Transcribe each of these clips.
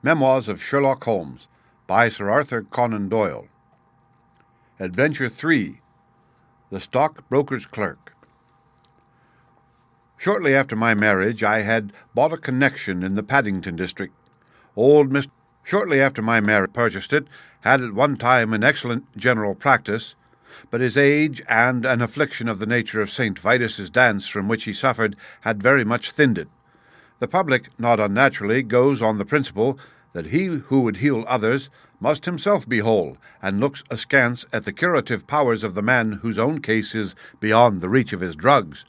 Memoirs of Sherlock Holmes by Sir Arthur Conan Doyle. Adventure 3. The Stockbroker's Clerk. Shortly after my marriage, I had bought a connection in the Paddington district. Shortly after my marriage, purchased it, had at one time an excellent general practice, but his age and an affliction of the nature of St. Vitus's dance from which he suffered had very much thinned it. The public, not unnaturally, goes on the principle that he who would heal others must himself be whole, and looks askance at the curative powers of the man whose own case is beyond the reach of his drugs.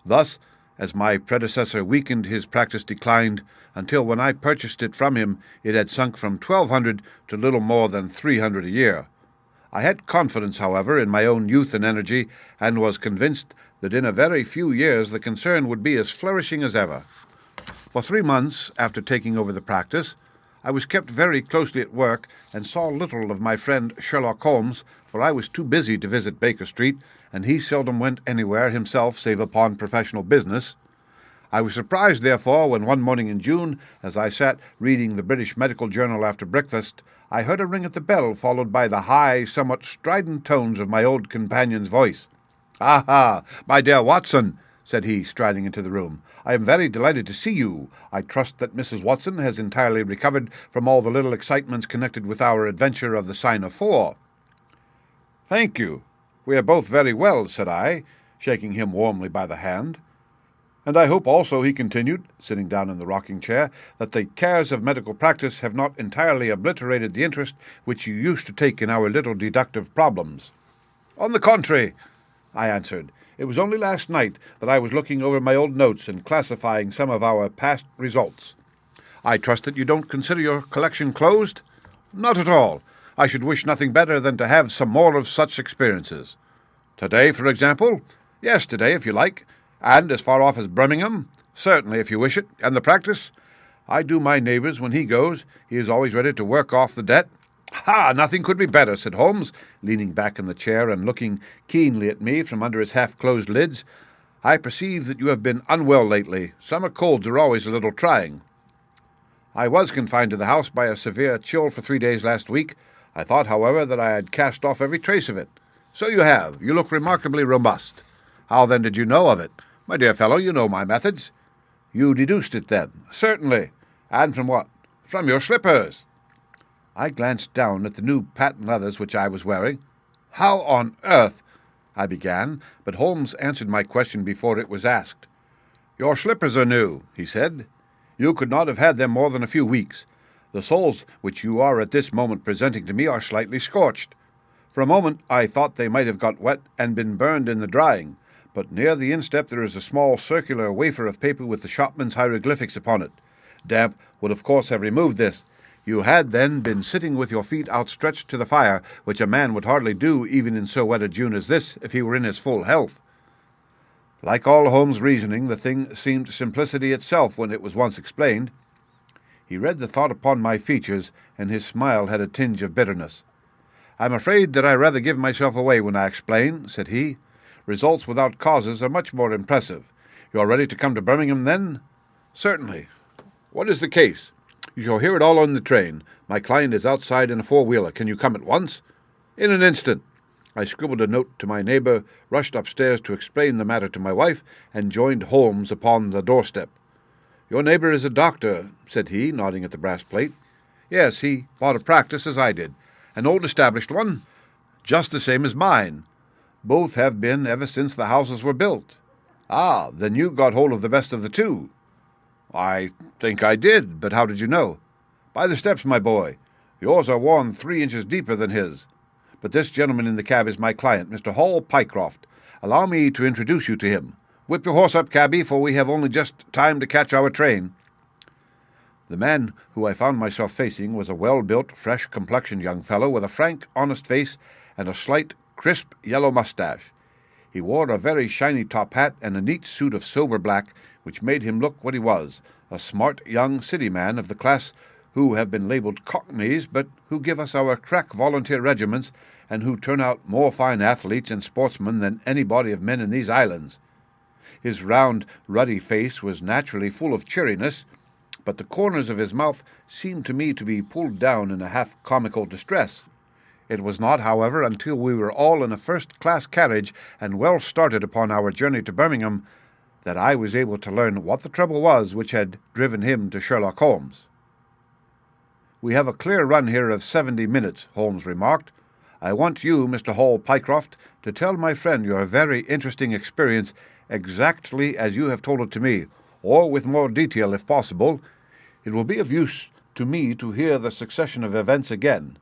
Thus, as my predecessor weakened, his practice declined, until when I purchased it from him it had sunk from 1,200 to little more than 300 a year. I had confidence, however, in my own youth and energy, and was convinced that in a very few years the concern would be as flourishing as ever. For 3 months after taking over the practice, I was kept very closely at work, and saw little of my friend Sherlock Holmes, for I was too busy to visit Baker Street, and he seldom went anywhere himself save upon professional business. I was surprised, therefore, when one morning in June, as I sat reading the British Medical Journal after breakfast, I heard a ring at the bell, followed by the high, somewhat strident tones of my old companion's voice. "Ah, my dear Watson," said he, striding into the room, "I am very delighted to see you. I trust that Mrs. Watson has entirely recovered from all the little excitements connected with our adventure of the Sign of 4. "Thank you. We are both very well," said I, shaking him warmly by the hand. "And I hope also," he continued, sitting down in the rocking-chair, "that the cares of medical practice have not entirely obliterated the interest which you used to take in our little deductive problems." "On the contrary," I answered, "it was only last night that I was looking over my old notes and classifying some of our past results." "I trust that you don't consider your collection closed?" "Not at all. I should wish nothing better than to have some more of such experiences." "Today, for example?" "Yes, today, if you like. And as far off as Birmingham?" "Certainly, if you wish it. And the practice?" "I do my neighbour's when he goes. He is always ready to work off the debt." "Ha! Nothing could be better," said Holmes, leaning back in the chair and looking keenly at me from under his half-closed lids. "I perceive that you have been unwell lately. Summer colds are always a little trying." "I was confined to the house by a severe chill for 3 days last week. I thought, however, that I had cast off every trace of it." "So you have. You look remarkably robust." "How, then, did you know of it?" "My dear fellow, you know my methods." "You deduced it, then?" "Certainly." "And from what?" "From your slippers." I glanced down at the new patent leathers which I was wearing. "How on earth—" I began, but Holmes answered my question before it was asked. "Your slippers are new," he said. "You could not have had them more than a few weeks. The soles which you are at this moment presenting to me are slightly scorched. For a moment I thought they might have got wet and been burned in the drying, but near the instep there is a small circular wafer of paper with the shopman's hieroglyphics upon it. Damp would of course have removed this. You had then been sitting with your feet outstretched to the fire, which a man would hardly do even in so wet a June as this, if he were in his full health." Like all Holmes' reasoning, the thing seemed simplicity itself when it was once explained. He read the thought upon my features, and his smile had a tinge of bitterness. "I'm afraid that I rather give myself away when I explain," said he. "Results without causes are much more impressive. You are ready to come to Birmingham, then?" "Certainly." "What is the case?" "You shall hear it all on the train. My client is outside in a four-wheeler. Can you come at once?" "In an instant." I scribbled a note to my neighbour, rushed upstairs to explain the matter to my wife, and joined Holmes upon the doorstep. "Your neighbour is a doctor," said he, nodding at the brass plate. "Yes, he bought a practice as I did." "An old established one?" "Just the same as mine." "Both have been ever since the houses were built." "Ah, then you got hold of the best of the two." "I think I did, but how did you know?" "By the steps, my boy. Yours are worn 3 inches deeper than his. But this gentleman in the cab is my client, Mr. Hall Pycroft. Allow me to introduce you to him. Whip your horse up, cabby, for we have only just time to catch our train." The man who I found myself facing was a well-built, fresh-complexioned young fellow with a frank, honest face and a slight, crisp yellow moustache. He wore a very shiny top hat and a neat suit of sober black, which made him look what he was, a smart young city man of the class who have been labelled cockneys, but who give us our crack volunteer regiments, and who turn out more fine athletes and sportsmen than any body of men in these islands. His round, ruddy face was naturally full of cheeriness, but the corners of his mouth seemed to me to be pulled down in a half-comical distress. It was not, however, until we were all in a first-class carriage and well started upon our journey to Birmingham that I was able to learn what the trouble was which had driven him to Sherlock Holmes. "We have a clear run here of 70 minutes, Holmes remarked. "I want you, Mr. Hall Pycroft, to tell my friend your very interesting experience exactly as you have told it to me, or with more detail if possible. It will be of use to me to hear the succession of events again.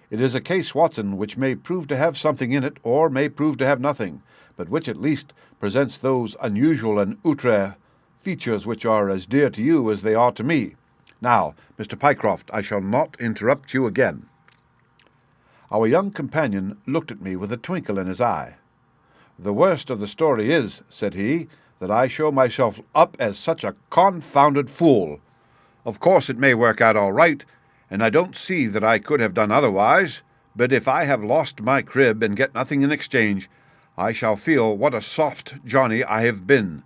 It is a case, Watson, which may prove to have something in it, or may prove to have nothing, but which at least presents those unusual and outre features which are as dear to you as they are to me. Now, Mr. Pycroft, I shall not interrupt you again." Our young companion looked at me with a twinkle in his eye. "The worst of the story is," said he, "that I show myself up as such a confounded fool. Of course it may work out all right, and I don't see that I could have done otherwise, but if I have lost my crib and get nothing in exchange, I shall feel what a soft Johnny I have been.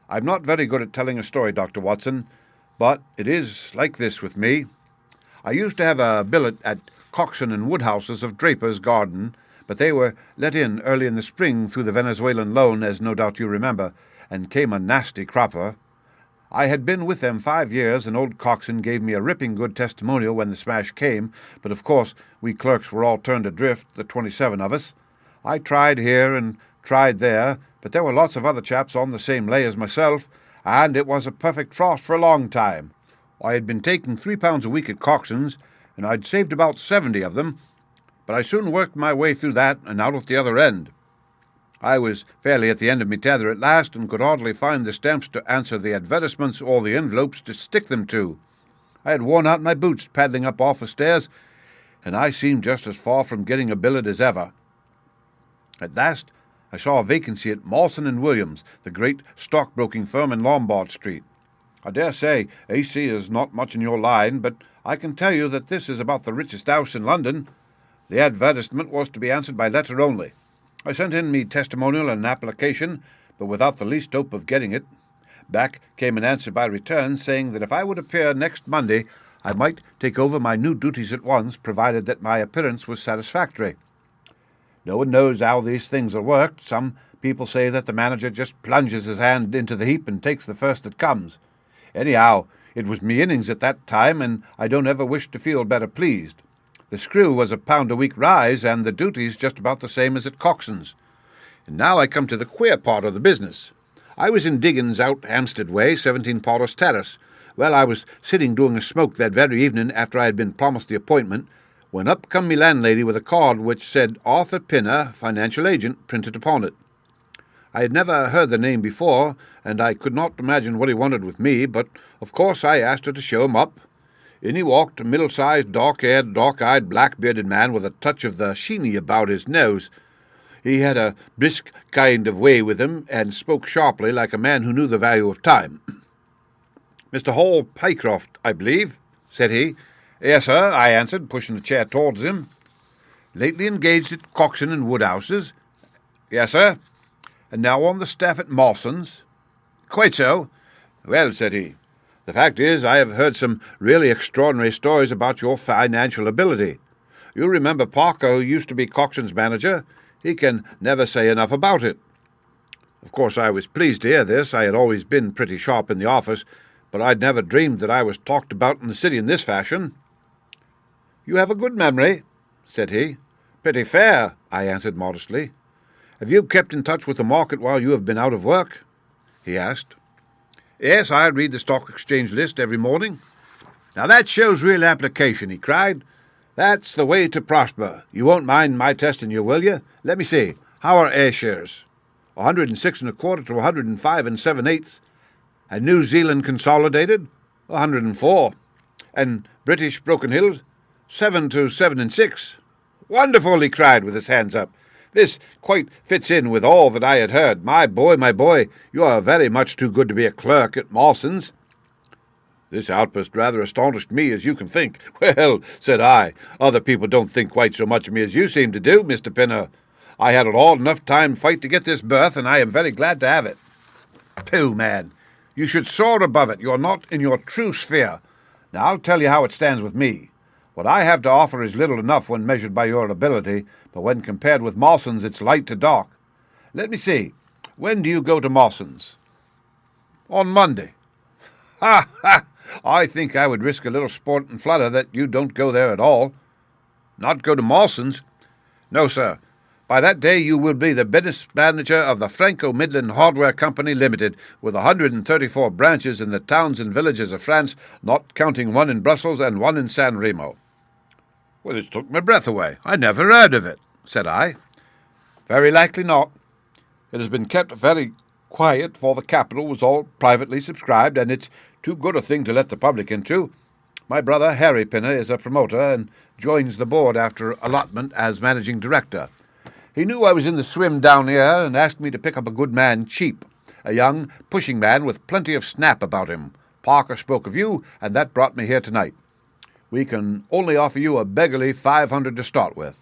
I'm not very good at telling a story, Dr. Watson, but it is like this with me. I used to have a billet at Coxon and Woodhouse's of Draper's Garden, but they were let in early in the spring through the Venezuelan loan, as no doubt you remember, and came a nasty cropper. I had been with them 5 years, and old Coxon gave me a ripping good testimonial when the smash came, but of course we clerks were all turned adrift, the 27 of us. I tried here and tried there, but there were lots of other chaps on the same lay as myself, and it was a perfect frost for a long time. I had been taking £3 a week at Coxon's, and I'd saved about 70 of them, but I soon worked my way through that and out at the other end. I was fairly at the end of me tether at last, and could hardly find the stamps to answer the advertisements or the envelopes to stick them to. I had worn out my boots paddling up office stairs, and I seemed just as far from getting a billet as ever. At last I saw a vacancy at Mawson and Williams, the great stockbroking firm in Lombard Street. I dare say AC is not much in your line, but I can tell you that this is about the richest house in London. The advertisement was to be answered by letter only. I sent in me testimonial and an application, but without the least hope of getting it. Back came an answer by return, saying that if I would appear next Monday, I might take over my new duties at once, provided that my appearance was satisfactory. No one knows how these things are worked. Some people say that the manager just plunges his hand into the heap and takes the first that comes. Anyhow, it was me innings at that time, and I don't ever wish to feel better pleased. The screw was £1 a week rise, and the duties just about the same as at Coxon's. And now I come to the queer part of the business. I was in diggings out Hampstead Way, 17 Paulus Terrace. Well, I was sitting doing a smoke that very evening after I had been promised the appointment, when up come me landlady with a card which said Arthur Pinner, financial agent, printed upon it. I had never heard the name before, and I could not imagine what he wanted with me, but of course I asked her to show him up. In he walked, a middle-sized, dark-haired, dark-eyed, black-bearded man with a touch of the sheeny about his nose. He had a brisk kind of way with him, and spoke sharply like a man who knew the value of time. "Mr. Hall Pycroft, I believe," said he. "Yes, sir," I answered, pushing a chair towards him. "Lately engaged at Coxon and Woodhouse's?" "Yes, sir." "And now on the staff at Mawson's?" "Quite so." "Well," said he, "the fact is, I have heard some really extraordinary stories about your financial ability. You remember Parker, who used to be Coxon's manager? He can never say enough about it." Of course I was pleased to hear this. I had always been pretty sharp in the office, but I'd never dreamed that I was talked about in the city in this fashion. "You have a good memory," said he. "Pretty fair," I answered modestly. "Have you kept in touch with the market while you have been out of work?" he asked. "Yes, I read the Stock Exchange list every morning." "Now that shows real application," he cried. "That's the way to prosper. You won't mind my testing you, will you? Let me see. How are A-shares?" 106 1/4 to 105 7/8. And New Zealand Consolidated? 104. And British Broken Hill? 7 to 7 6. "Wonderful!" he cried with his hands up. "This quite fits in with all that I had heard. My boy, you are very much too good to be a clerk at Mawson's." This outburst rather astonished me, as you can think. "Well," said I, "other people don't think quite so much of me as you seem to do, Mr. Pinner. I had a hard enough time fight to get this berth, and I am very glad to have it." "Pooh, man, You should soar above it. You're not in your true sphere. Now, I'll tell you how it stands with me. What I have to offer is little enough when measured by your ability, but when compared with Mawson's, it's light to dark. Let me see. When do you go to Mawson's? On Monday. Ha, ha! I think I would risk a little sport and flutter that you don't go there at all. Not go to Mawson's? No, sir. By that day you will be the business manager of the Franco-Midland Hardware Company Limited, with 134 branches in the towns and villages of France, not counting one in Brussels and one in San Remo. Well, it took my breath away. I never heard of it, said I. Very likely not. It has been kept very quiet, for the capital was all privately subscribed, and it's too good a thing to let the public into. My brother, Harry Pinner, is a promoter and joins the board after allotment as managing director. He knew I was in the swim down here and asked me to pick up a good man cheap, a young, pushing man with plenty of snap about him. Parker spoke of you, and that brought me here tonight. We can only offer you a beggarly $500 to start with.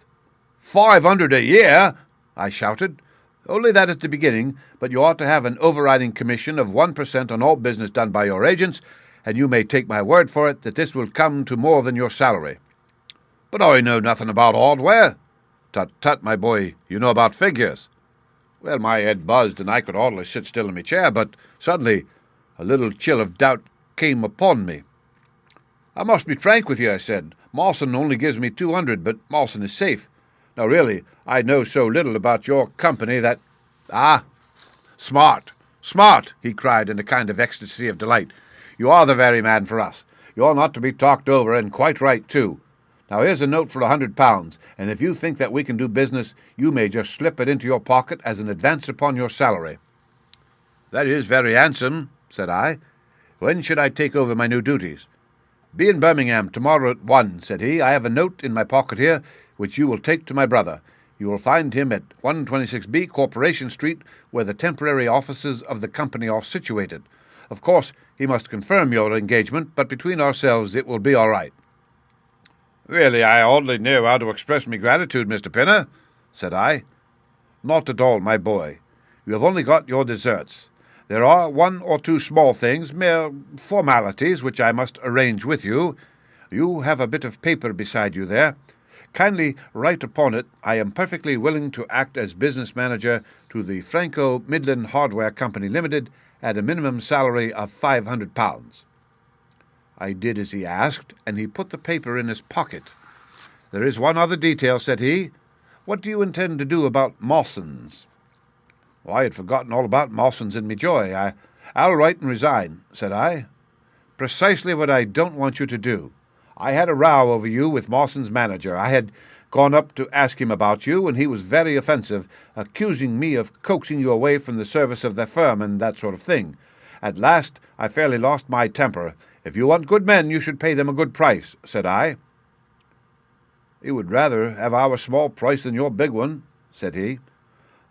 $500 a year? I shouted. Only that at the beginning, but you ought to have an overriding commission of 1% on all business done by your agents, and you may take my word for it that this will come to more than your salary. But I know nothing about hardware. Tut, tut, my boy, you know about figures. Well, my head buzzed, and I could hardly sit still in my chair, but suddenly a little chill of doubt came upon me. I must be frank with you, I said. Mawson only gives me $200, but Mawson is safe. Now, really, I know so little about your company that— Ah, smart, smart, he cried in a kind of ecstasy of delight. You are the very man for us. You're not to be talked over, and quite right, too. Now, here's a note for £100, and if you think that we can do business, you may just slip it into your pocket as an advance upon your salary. That is very handsome, said I. When should I take over my new duties? Be in Birmingham tomorrow at 1, said he. I have a note in my pocket here, which you will take to my brother. You will find him at 126B Corporation Street, where the temporary offices of the company are situated. Of course, he must confirm your engagement, but between ourselves it will be all right. Really, I hardly know how to express my gratitude, Mr. Pinner, said I. Not at all, my boy. You have only got your deserts. There are one or two small things, mere formalities, which I must arrange with you. You have a bit of paper beside you there. Kindly write upon it, I am perfectly willing to act as business manager to the Franco-Midland Hardware Company Limited at a minimum salary of £500. I did as he asked, and he put the paper in his pocket. There is one other detail, said he. What do you intend to do about Mawson's? Well, I had forgotten all about Mawson's in me joy. I'll write and resign, said I. Precisely what I don't want you to do. I had a row over you with Mawson's manager. I had gone up to ask him about you, and he was very offensive, accusing me of coaxing you away from the service of their firm and that sort of thing. At last I fairly lost my temper. If you want good men, you should pay them a good price, said I. He would rather have our small price than your big one, said he.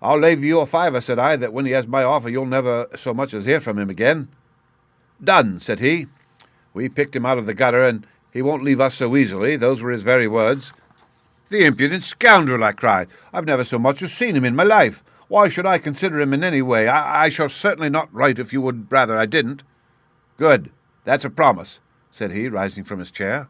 I'll lay you a $5, said I, that when he has my offer you'll never so much as hear from him again. Done, said he. We picked him out of the gutter, and he won't leave us so easily. Those were his very words. The impudent scoundrel, I cried. I've never so much as seen him in my life. Why should I consider him in any way? I shall certainly not write if you would rather I didn't. Good. That's a promise, said he, rising from his chair.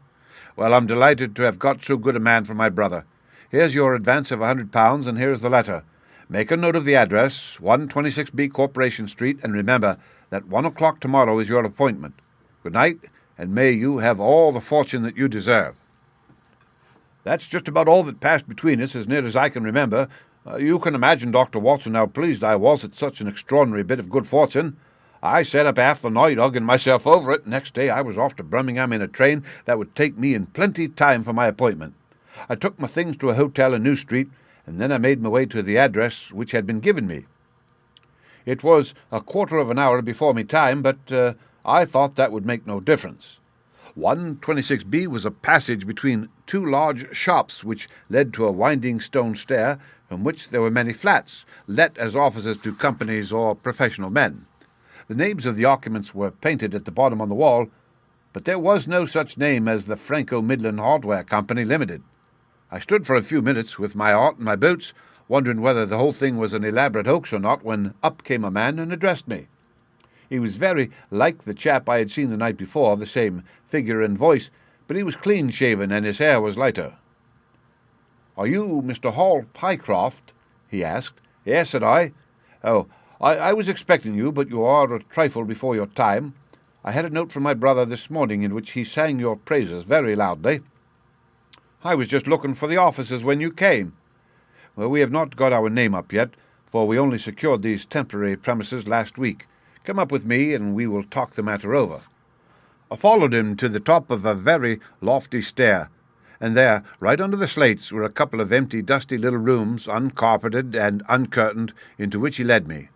Well, I'm delighted to have got so good a man for my brother. Here's your advance of £100, and here's the letter. Make a note of the address, 126B Corporation Street, and remember that 1 o'clock tomorrow is your appointment. Good night, and may you have all the fortune that you deserve. That's just about all that passed between us, as near as I can remember. You can imagine, Dr. Watson, how pleased I was at such an extraordinary bit of good fortune. I sat up half the night hugging myself over it. Next day I was off to Birmingham in a train that would take me in plenty time for my appointment. I took my things to a hotel in New Street, and then I made my way to the address which had been given me. It was a quarter of an hour before me time, but I thought that would make no difference. 126B was a passage between two large shops which led to a winding stone stair from which there were many flats, let as offices to companies or professional men. The names of the occupants were painted at the bottom on the wall, but there was no such name as the Franco-Midland Hardware Company Limited. I stood for a few minutes with my hat and my boots, wondering whether the whole thing was an elaborate hoax or not, when up came a man and addressed me. He was very like the chap I had seen the night before, the same figure and voice, but he was clean-shaven and his hair was lighter. "Are you Mr. Hall Pycroft?" he asked. "Yes," said I. "Oh, I was expecting you, but you are a trifle before your time. I had a note from my brother this morning in which he sang your praises very loudly." "I was just looking for the offices when you came." "Well, we have not got our name up yet, for we only secured these temporary premises last week. Come up with me, and we will talk the matter over." I followed him to the top of a very lofty stair, and there, right under the slates, were a couple of empty, dusty little rooms, uncarpeted and uncurtained, into which he led me.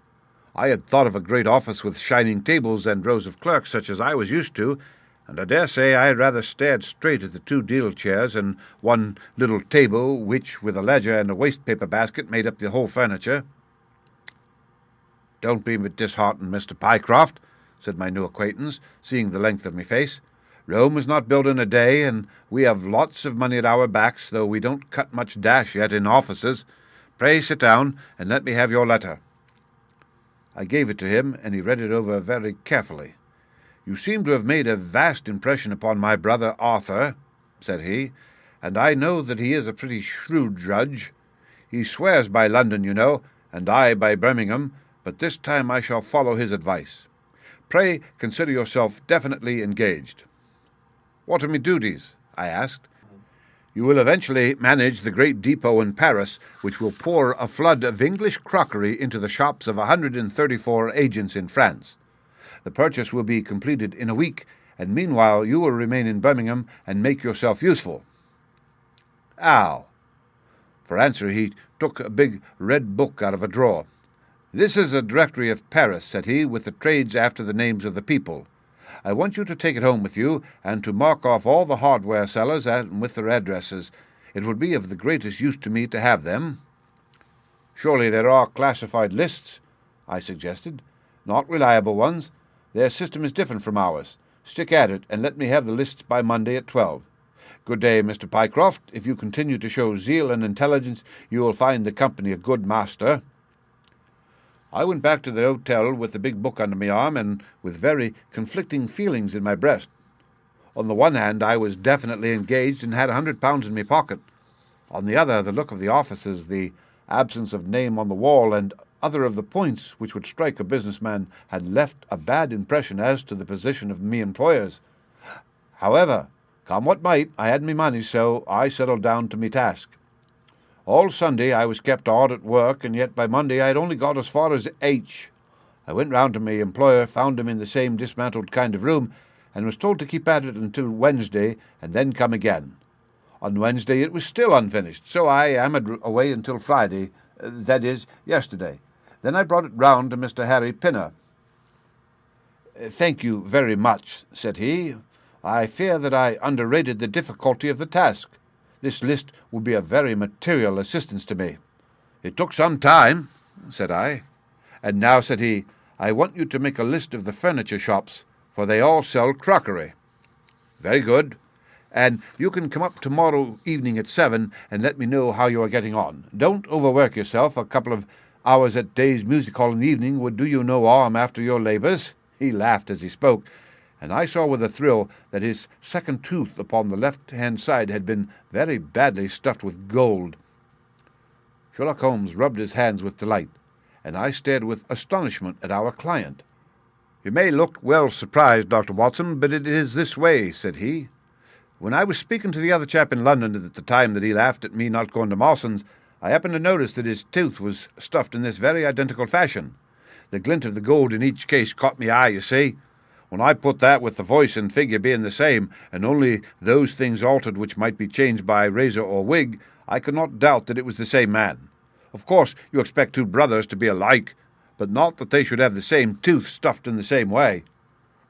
I had thought of a great office with shining tables and rows of clerks, such as I was used to, and I dare say I had rather stared straight at the 2 deal chairs and one little table, which, with a ledger and a waste-paper basket, made up the whole furniture. "Don't be disheartened, Mr. Pycroft," said my new acquaintance, seeing the length of my face. "Rome was not built in a day, and we have lots of money at our backs, though we don't cut much dash yet in offices. Pray sit down, and let me have your letter." I gave it to him, and he read it over very carefully. "You seem to have made a vast impression upon my brother Arthur," said he, "and I know that he is a pretty shrewd judge. He swears by London, you know, and I by Birmingham, but this time I shall follow his advice. Pray consider yourself definitely engaged." "What are my duties?" I asked. "You will eventually manage the great depot in Paris, which will pour a flood of English crockery into the shops of 134 agents in France. The purchase will be completed in a week, and meanwhile you will remain in Birmingham and make yourself useful." "How?" For answer he took a big red book out of a drawer. "This is a directory of Paris," said he, "with the trades after the names of the people. I want you to take it home with you, and to mark off all the hardware sellers and with their addresses. It would be of the greatest use to me to have them." "Surely there are classified lists?" I suggested. "Not reliable ones. Their system is different from ours. Stick at it, and let me have the lists by Monday at 12. Good day, Mr. Pycroft. If you continue to show zeal and intelligence, you will find the company a good master." I went back to the hotel with the big book under my arm, and with very conflicting feelings in my breast. On the one hand, I was definitely engaged and had £100 in my pocket. On the other, the look of the offices, the absence of name on the wall, and other of the points which would strike a businessman had left a bad impression as to the position of me employers. However, come what might, I had me money, so I settled down to me task. All Sunday I was kept hard at work, and yet by Monday I had only got as far as H. I went round to my employer, found him in the same dismantled kind of room, and was told to keep at it until Wednesday, and then come again. On Wednesday it was still unfinished, so I hammered away until Friday, that is, yesterday. Then I brought it round to Mr. Harry Pinner. "Thank you very much," said he. "I fear that I underrated the difficulty of the task. This list will be a very material assistance to me." "It took some time," said I. "And now," said he, "I want you to make a list of the furniture shops, for they all sell crockery." "Very good. And you can come up tomorrow evening at 7 and let me know how you are getting on. Don't overwork yourself. A couple of hours at Day's Music Hall in the evening would do you no harm after your labours." He laughed as he spoke, and I saw with a thrill that his second tooth upon the left-hand side had been very badly stuffed with gold. Sherlock Holmes rubbed his hands with delight, and I stared with astonishment at our client. "You may look well surprised, Dr. Watson, but it is this way," said he. "When I was speaking to the other chap in London at the time that he laughed at me not going to Mawson's, I happened to notice that his tooth was stuffed in this very identical fashion. The glint of the gold in each case caught me eye, you see. When I put that with the voice and figure being the same, and only those things altered which might be changed by razor or wig, I could not doubt that it was the same man. Of course, you expect 2 brothers to be alike, but not that they should have the same tooth stuffed in the same way."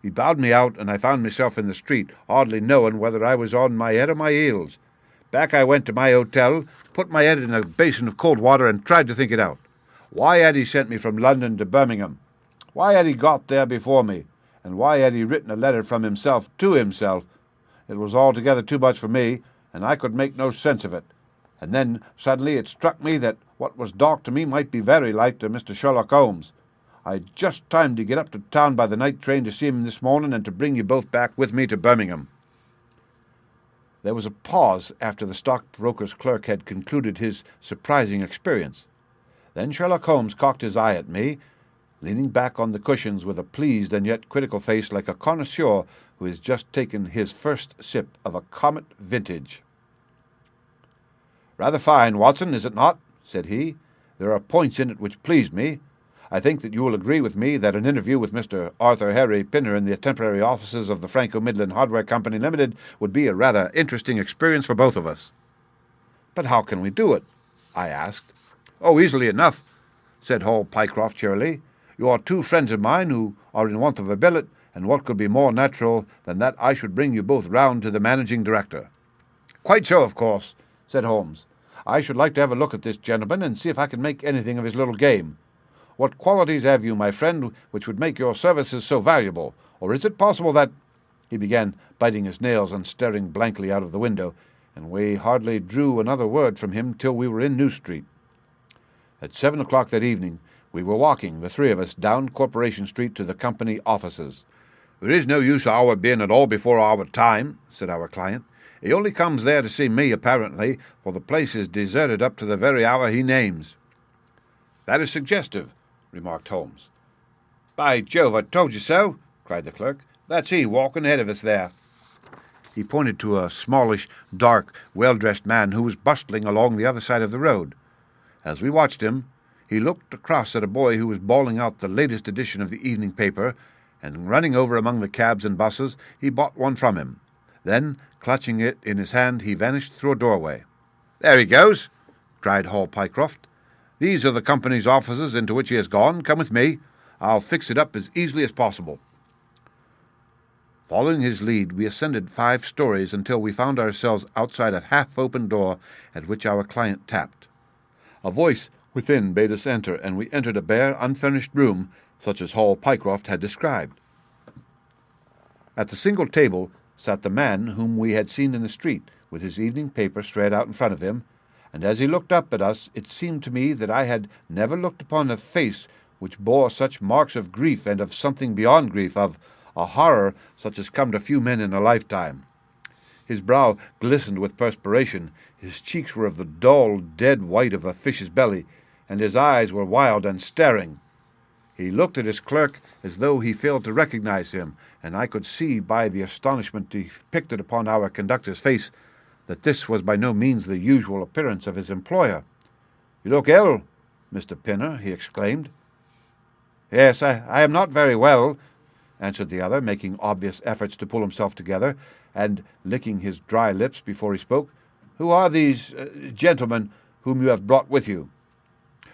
He bowed me out, and I found myself in the street, hardly knowing whether I was on my head or my heels. Back I went to my hotel, put my head in a basin of cold water, and tried to think it out. Why had he sent me from London to Birmingham? Why had he got there before me? And why had he written a letter from himself to himself? It was altogether too much for me, and I could make no sense of it. And then suddenly it struck me that what was dark to me might be very light to Mr. Sherlock Holmes. I'd just time to get up to town by the night train to see him this morning and to bring you both back with me to Birmingham." There was a pause after the stockbroker's clerk had concluded his surprising experience. Then Sherlock Holmes cocked his eye at me, leaning back on the cushions with a pleased and yet critical face like a connoisseur who has just taken his first sip of a Comet vintage. "Rather fine, Watson, is it not?" said he. "There are points in it which please me. I think that you will agree with me that an interview with Mr. Arthur Harry Pinner in the temporary offices of the Franco-Midland Hardware Company Limited would be a rather interesting experience for both of us." "But how can we do it?" I asked. "Oh, easily enough," said Hall Pycroft cheerily. "You are two friends of mine who are in want of a billet, and what could be more natural than that I should bring you both round to the managing director?" "Quite so, of course," said Holmes. "I should like to have a look at this gentleman and see if I can make anything of his little game. What qualities have you, my friend, which would make your services so valuable? Or is it possible that—" He began biting his nails and staring blankly out of the window, and we hardly drew another word from him till we were in New Street. At 7 o'clock that evening we were walking, the three of us, down Corporation Street to the company offices. "There is no use our being at all before our time," said our client. "He only comes there to see me, apparently, for the place is deserted up to the very hour he names." "That is suggestive," remarked Holmes. "By Jove, I told you so," cried the clerk. "That's he walking ahead of us there." He pointed to a smallish, dark, well-dressed man who was bustling along the other side of the road. As we watched him, he looked across at a boy who was bawling out the latest edition of the evening paper, and running over among the cabs and buses, he bought one from him. Then, clutching it in his hand, he vanished through a doorway. "There he goes!" cried Hall Pycroft. "These are the company's offices into which he has gone. Come with me. I'll fix it up as easily as possible." Following his lead, we ascended 5 stories until we found ourselves outside a half-open door at which our client tapped. A voice within bade us enter, and we entered a bare, unfurnished room, such as Hall Pycroft had described. At the single table sat the man whom we had seen in the street, with his evening paper spread out in front of him, and as he looked up at us it seemed to me that I had never looked upon a face which bore such marks of grief and of something beyond grief, of a horror such as come to few men in a lifetime. His brow glistened with perspiration, his cheeks were of the dull, dead white of a fish's belly, and his eyes were wild and staring. He looked at his clerk as though he failed to recognize him, and I could see by the astonishment depicted upon our conductor's face that this was by no means the usual appearance of his employer. "You look ill, Mr. Pinner," he exclaimed. "Yes, I am not very well," answered the other, making obvious efforts to pull himself together, and licking his dry lips before he spoke. "Who are these gentlemen whom you have brought with you?"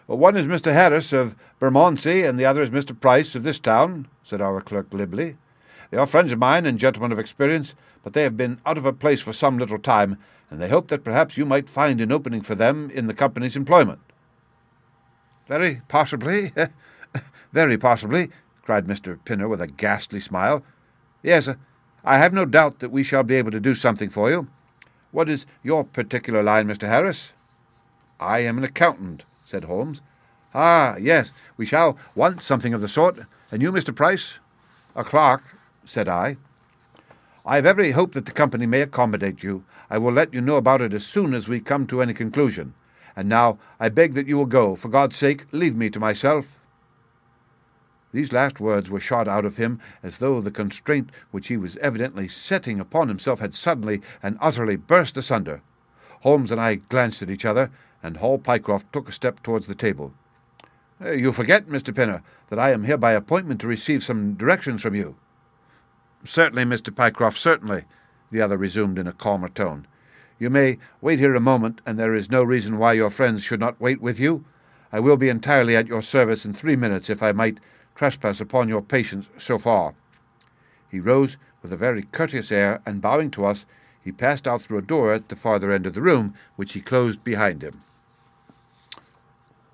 "One is Mr. Harris of Bermondsey, and the other is Mr. Price of this town," said our clerk glibly. "They are friends of mine and gentlemen of experience, but they have been out of a place for some little time, and they hope that perhaps you might find an opening for them in the company's employment." "Very possibly, very possibly," cried Mr. Pinner with a ghastly smile. "Yes, I have no doubt that we shall be able to do something for you. What is your particular line, Mr. Harris?" "I am an accountant," said Holmes. "Ah, yes, we shall want something of the sort. And you, Mr. Price?" "A clerk," said I. "I have every hope that the company may accommodate you. I will let you know about it as soon as we come to any conclusion. And now I beg that you will go. For God's sake, leave me to myself." These last words were shot out of him as though the constraint which he was evidently setting upon himself had suddenly and utterly burst asunder. Holmes and I glanced at each other, and Hall Pycroft took a step towards the table. "You forget, Mr. Pinner, that I am here by appointment to receive some directions from you." "Certainly, Mr. Pycroft, certainly," the other resumed in a calmer tone. "You may wait here a moment, and there is no reason why your friends should not wait with you. I will be entirely at your service in 3 minutes if I might trespass upon your patience so far." He rose with a very courteous air, and bowing to us, he passed out through a door at the farther end of the room, which he closed behind him.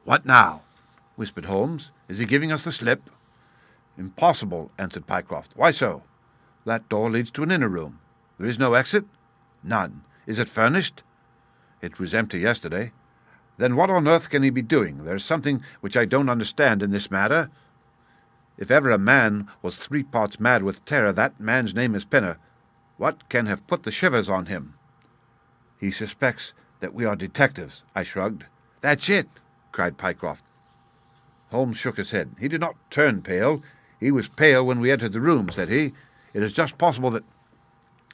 "What now?" whispered Holmes. "Is he giving us the slip?" "Impossible," answered Pycroft. "Why so?" "That door leads to an inner room." "There is no exit?" "None." "Is it furnished?" "It was empty yesterday." "Then what on earth can he be doing? There is something which I don't understand in this matter." If ever a man was 3 parts mad with terror, that man's name is Pinner. What can have put the shivers on him?" "He suspects that we are detectives," I shrugged. "That's it!" cried Pycroft. Holmes shook his head. He did not turn pale. "He was pale when we entered the room," said he. "It is just possible that—"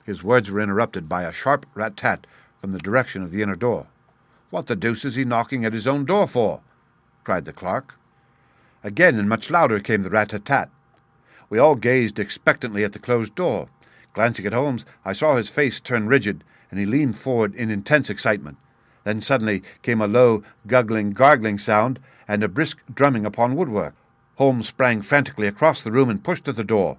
His words were interrupted by a sharp rat-tat from the direction of the inner door. "What the deuce is he knocking at his own door for?" cried the clerk. Again and much louder came the rat-tat-tat. We all gazed expectantly at the closed door. Glancing at Holmes, I saw his face turn rigid, and he leaned forward in intense excitement. Then suddenly came a low, guggling, gargling sound, and a brisk drumming upon woodwork. Holmes sprang frantically across the room and pushed at the door.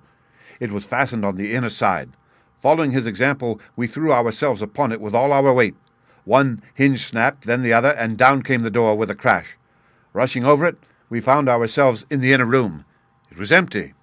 It was fastened on the inner side. Following his example, we threw ourselves upon it with all our weight. One hinge snapped, then the other, and down came the door with a crash. Rushing over it, we found ourselves in the inner room. It was empty.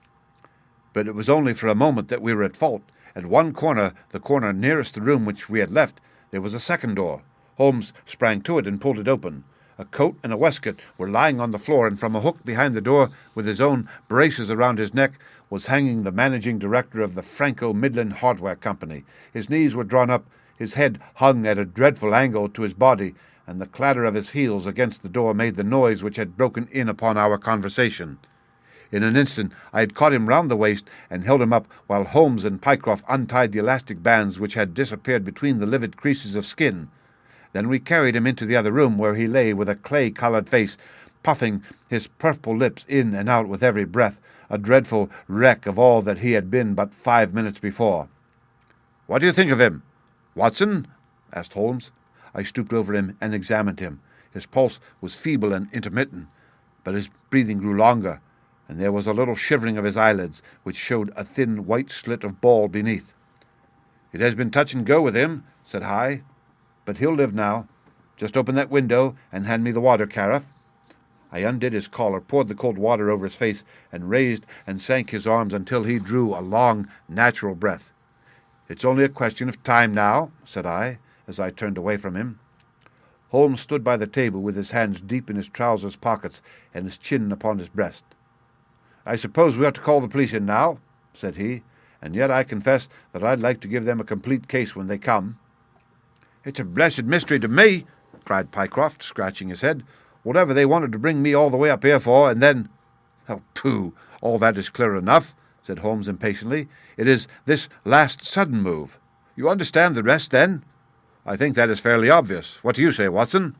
But it was only for a moment that we were at fault. At one corner, the corner nearest the room which we had left, there was a second door. Holmes sprang to it and pulled it open. A coat and a waistcoat were lying on the floor, and from a hook behind the door, with his own braces around his neck, was hanging the managing director of the Franco Midland Hardware Company. His knees were drawn up, his head hung at a dreadful angle to his body, and the clatter of his heels against the door made the noise which had broken in upon our conversation. In an instant I had caught him round the waist and held him up, while Holmes and Pycroft untied the elastic bands which had disappeared between the livid creases of skin. Then we carried him into the other room, where he lay with a clay-coloured face, puffing his purple lips in and out with every breath, a dreadful wreck of all that he had been but 5 minutes before. "What do you think of him, Watson?" asked Holmes. I stooped over him and examined him. His pulse was feeble and intermittent, but his breathing grew longer, and there was a little shivering of his eyelids, which showed a thin white slit of ball beneath. "It has been touch and go with him," said I, "but he'll live now. Just open that window and hand me the water carafe." I undid his collar, poured the cold water over his face, and raised and sank his arms until he drew a long, natural breath. "It's only a question of time now," said I, as I turned away from him. Holmes stood by the table with his hands deep in his trousers pockets and his chin upon his breast. "I suppose we ought to call the police in now," said he, "and yet I confess that I'd like to give them a complete case when they come." "It's a blessed mystery to me," cried Pycroft, scratching his head. "Whatever they wanted to bring me all the way up here for, and then—" "Oh, pooh! All that is clear enough," said Holmes impatiently. "It is this last sudden move. You understand the rest, then? I think that is fairly obvious. What do you say, Watson?"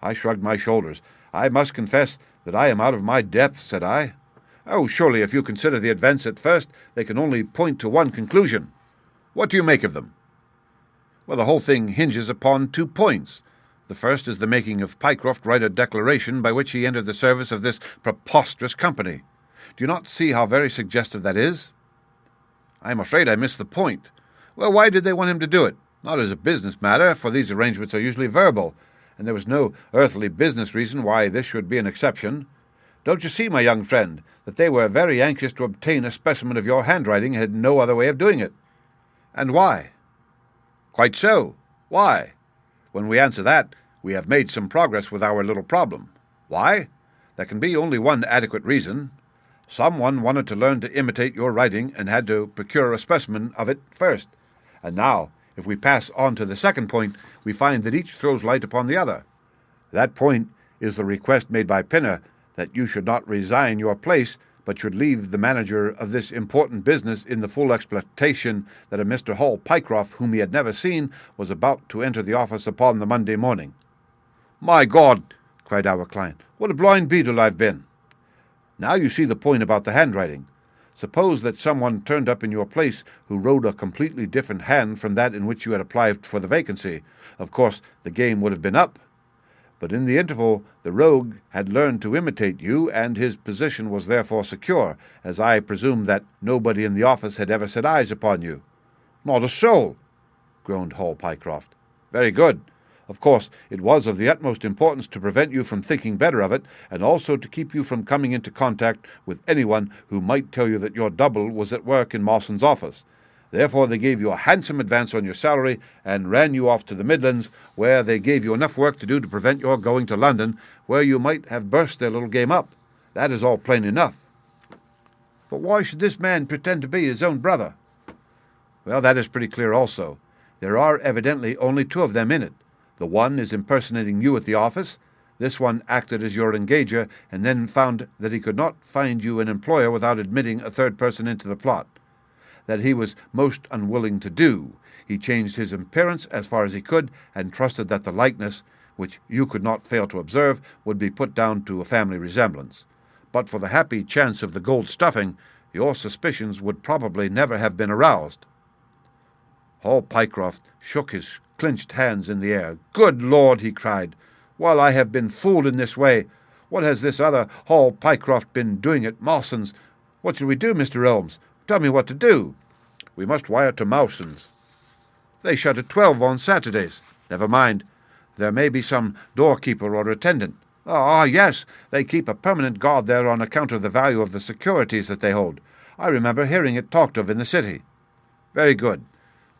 I shrugged my shoulders. "I must confess that I am out of my depth," said I. "Oh, surely if you consider the events at first, they can only point to one conclusion. What do you make of them?" "Well, the whole thing hinges upon 2 points. The first is the making of Pycroft write a declaration by which he entered the service of this preposterous company. Do you not see how very suggestive that is?" "I am afraid I missed the point. Well, why did they want him to do it? Not as a business matter, for these arrangements are usually verbal, and there was no earthly business reason why this should be an exception. Don't you see, my young friend, that they were very anxious to obtain a specimen of your handwriting and had no other way of doing it?" "And why?" "Quite so. Why? When we answer that, we have made some progress with our little problem. Why? There can be only one adequate reason. Someone wanted to learn to imitate your writing and had to procure a specimen of it first. And now, if we pass on to the second point, we find that each throws light upon the other. That point is the request made by Pinner that you should not resign your place, but should leave the manager of this important business in the full expectation that a Mr. Hall Pycroft, whom he had never seen, was about to enter the office upon the Monday morning." "My God!" cried our client. "What a blind beetle I've been! Now you see the point about the handwriting. Suppose that someone turned up in your place who wrote a completely different hand from that in which you had applied for the vacancy. Of course, the game would have been up. But in the interval, the rogue had learned to imitate you, and his position was therefore secure, as I presume that nobody in the office had ever set eyes upon you." "Not a soul," groaned Hall Pycroft. "Very good. Of course, it was of the utmost importance to prevent you from thinking better of it, and also to keep you from coming into contact with anyone who might tell you that your double was at work in Mawson's office. Therefore they gave you a handsome advance on your salary and ran you off to the Midlands, where they gave you enough work to do to prevent your going to London, where you might have burst their little game up. That is all plain enough." But why should this man pretend to be his own brother? Well, that is pretty clear also. There are evidently only two of them in it. The one is impersonating you at the office. This one acted as your engager, and then found that he could not find you an employer without admitting a third person into the plot. That he was most unwilling to do. He changed his appearance as far as he could, and trusted that the likeness, which you could not fail to observe, would be put down to a family resemblance. But for the happy chance of the gold stuffing, your suspicions would probably never have been aroused. Hall Pycroft shook his clenched hands in the air. "Good Lord!" he cried. "While I have been fooled in this way, what has this other Hall Pycroft been doing at Mawson's? What shall we do, Mr. Holmes? Tell me what to do." "We must wire to Mawson's." "They shut at 12 on Saturdays." "Never mind. There may be some doorkeeper or attendant." "Ah, yes. They keep a permanent guard there on account of the value of the securities that they hold. I remember hearing it talked of in the city." "Very good.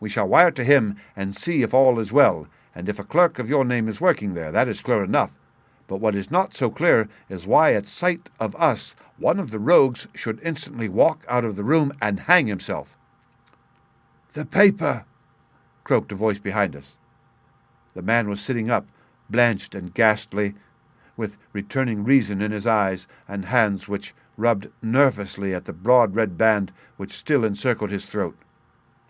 We shall wire to him and see if all is well, and if a clerk of your name is working there. That is clear enough. But what is not so clear is why at sight of us one of the rogues should instantly walk out of the room and hang himself." "The paper!" croaked a voice behind us. The man was sitting up, blanched and ghastly, with returning reason in his eyes and hands which rubbed nervously at the broad red band which still encircled his throat.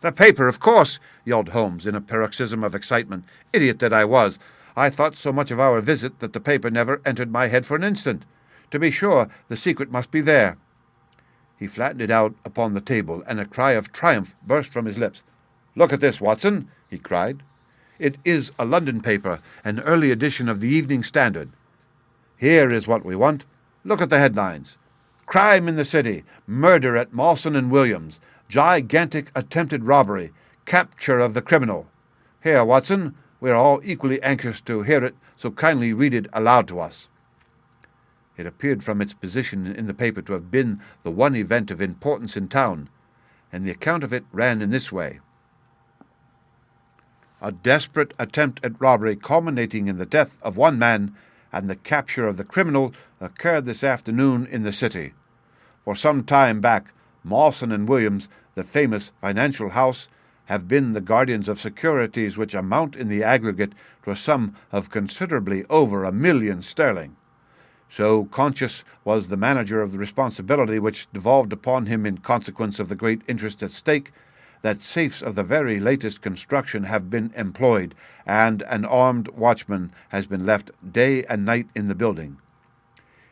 "The paper, of course!" yelled Holmes in a paroxysm of excitement. "Idiot that I was! I thought so much of our visit that the paper never entered my head for an instant. To be sure, the secret must be there." He flattened it out upon the table, and a cry of triumph burst from his lips. "Look at this, Watson!" he cried. "It is a London paper, an early edition of the Evening Standard. Here is what we want. Look at the headlines. 'Crime in the City. Murder at Mawson and Williams. Gigantic attempted robbery. Capture of the criminal.' Here, Watson, we are all equally anxious to hear it, so kindly read it aloud to us." It appeared from its position in the paper to have been the one event of importance in town, and the account of it ran in this way. "A desperate attempt at robbery culminating in the death of one man and the capture of the criminal occurred this afternoon in the city. For some time back, Mawson and Williams, the famous financial house, have been the guardians of securities which amount in the aggregate to a sum of considerably over £1,000,000. So conscious was the manager of the responsibility which devolved upon him in consequence of the great interest at stake, that safes of the very latest construction have been employed, and an armed watchman has been left day and night in the building.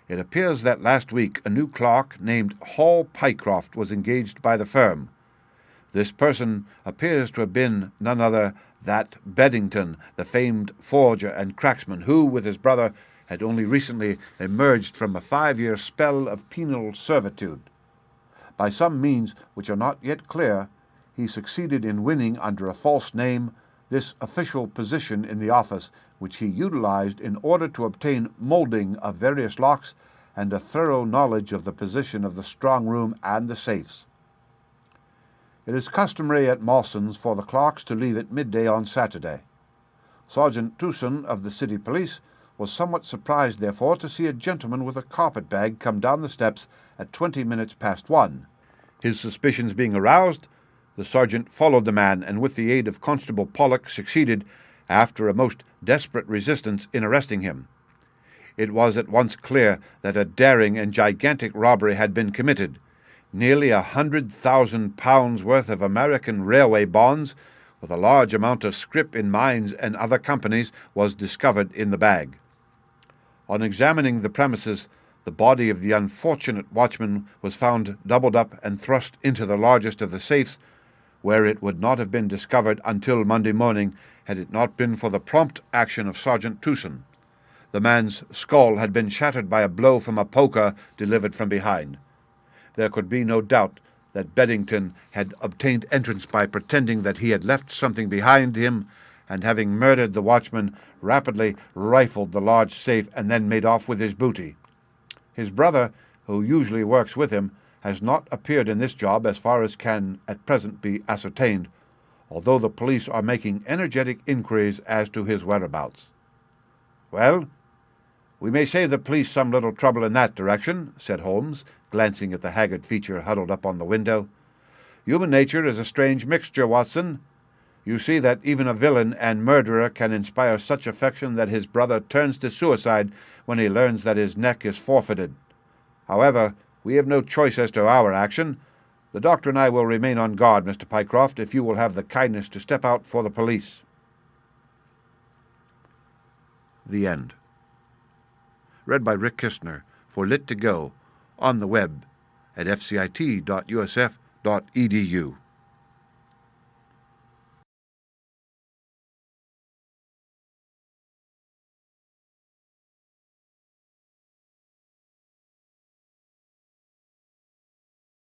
It appears that last week a new clerk named Hall Pycroft was engaged by the firm. This person appears to have been none other than Beddington, the famed forger and cracksman, who, with his brother, had only recently emerged from a 5-year spell of penal servitude. By some means which are not yet clear, he succeeded in winning under a false name this official position in the office, which he utilized in order to obtain molding of various locks and a thorough knowledge of the position of the strong room and the safes. It is customary at Mawson's for the clerks to leave at midday on Saturday. Sergeant Tucson of the city police was somewhat surprised, therefore, to see a gentleman with a carpet-bag come down the steps at 20 minutes past 1. His suspicions being aroused, the sergeant followed the man, and with the aid of Constable Pollock succeeded, after a most desperate resistance, in arresting him. It was at once clear that a daring and gigantic robbery had been committed. Nearly £100,000 worth of American railway bonds, with a large amount of scrip in mines and other companies, was discovered in the bag. On examining the premises, the body of the unfortunate watchman was found doubled up and thrust into the largest of the safes, where it would not have been discovered until Monday morning had it not been for the prompt action of Sergeant Tucson. The man's skull had been shattered by a blow from a poker delivered from behind. There could be no doubt that Beddington had obtained entrance by pretending that he had left something behind him, and having murdered the watchman, rapidly rifled the large safe and then made off with his booty. His brother, who usually works with him, has not appeared in this job as far as can at present be ascertained, although the police are making energetic inquiries as to his whereabouts. "Well, we may save the police some little trouble in that direction," said Holmes, glancing at the haggard feature huddled up on the window. "Human nature is a strange mixture, Watson. You see that even a villain and murderer can inspire such affection that his brother turns to suicide when he learns that his neck is forfeited. However, we have no choice as to our action. The doctor and I will remain on guard, Mr. Pycroft, if you will have the kindness to step out for the police." The End. Read by Rick Kistner for Lit2Go, on the web at fcit.usf.edu.